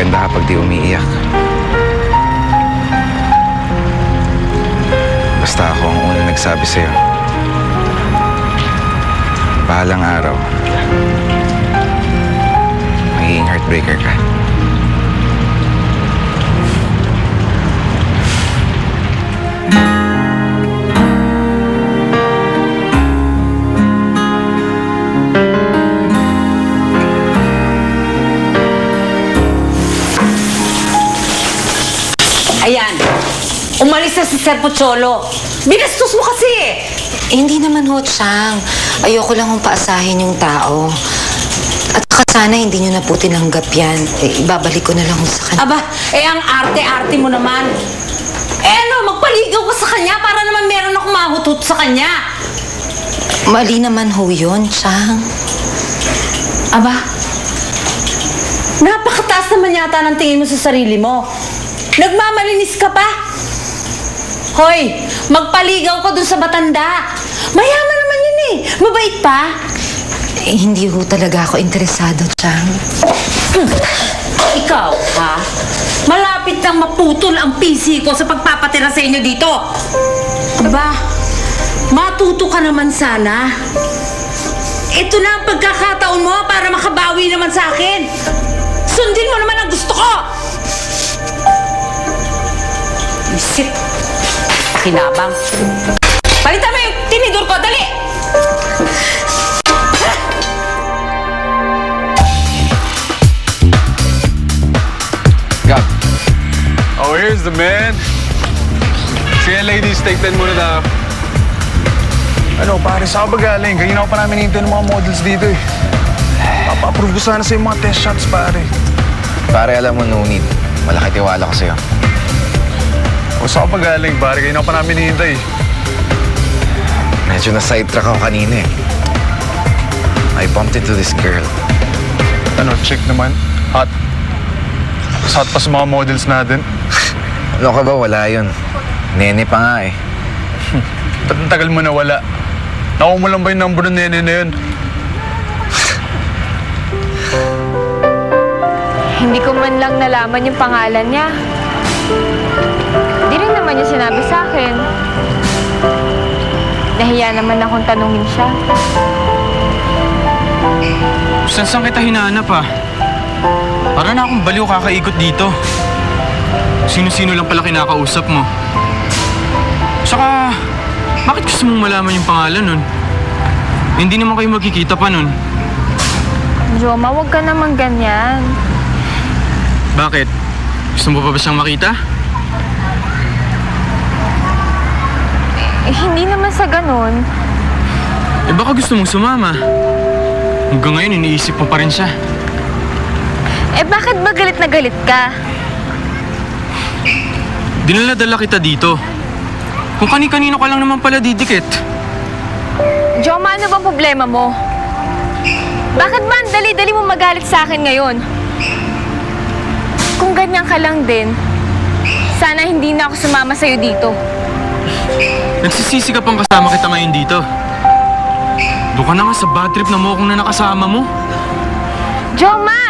Maganda kapag di umiiyak. Basta ako ang unang nagsabi sa'yo. Bahalang araw, magiging heartbreaker ka. Ayan, umalis na si Sir Pocholo. Binastos mo kasi eh. Hindi naman ho, Chang. Ayoko lang hong paasahin yung tao. At saka sana hindi nyo na po tinanggap yan. Ibabalik ko na lang ho sa kanya. Aba, ang arte-arte mo naman. Magpaligaw ka sa kanya para naman meron akong mahutot sa kanya. Mali naman ho yun, Chang. Aba, napakataas naman yata ng tingin mo sa sarili mo. Nagmamalinis ka pa. Hoy, magpaligaw ka dun sa matanda. Mayaman naman yun eh. Mabait pa. Hindi ho talaga ako interesado, Chang. Ikaw, ha? Malapit nang maputol ang PC ko sa pagpapatira sa inyo dito. Aba, matuto ka naman sana. Ito na ang pagkakataon mo para makabawi naman sa akin. Sundin mo naman ang gusto ko. Isip. Pakinabang. Palitan mo yung tinidor ko. Dali! Gab. Oh, here's the man. Sige, ladies, take 10 muna tayo. Ano, pare, saan ba galing? Kanina ko pa namin hinintay ng mga models dito eh. Papa-approve ko sana sa yung mga test shots, pare. Pare, alam mo, no need. Malaki tiwala ko sa'yo. O saan pa galing, pare? Kanina ko pa namin hinintay. Medyo na-sidetrack ako kanina eh. I bumped into this girl. Ano, chick naman? Hot. Mas hot pa sa mga models natin. Ano ka ba? Wala yun. Nene pa nga eh. Ba't ang tagal mo na wala? Nakuha mo lang ba yung number ng nene na yun? Hindi ko man lang nalaman yung pangalan niya. Di rin naman niya sinabi sa akin. Nahiya naman akong tanungin siya. Saan kita hinahanap ah? Para na akong baliw kakaikot dito. Sino-sino lang pala kinakausap mo. Saka, bakit gusto mong malaman yung pangalan nun? Hindi naman kayo magkikita pa nun. Joma, huwag ka naman ganyan. Bakit? Gusto mo pa ba siyang makita? Hindi naman sa ganun. Baka gusto mong sumama. Hanggang ngayon, iniisip mo pa rin siya. Bakit ba galit na galit ka? Dinala-dala kita dito. Kung kani-kanino ka lang naman pala didikit. Joma, ano bang problema mo? Bakit ba ang dali-dali mo magalit sa akin ngayon? Kung ganyan ka lang din, sana hindi na ako sumama sa'yo dito. Nagsisisi ka pang kasama kita ngayon dito. Doon ka na nga sa bad trip na mo kung na nakasama mo. Joma!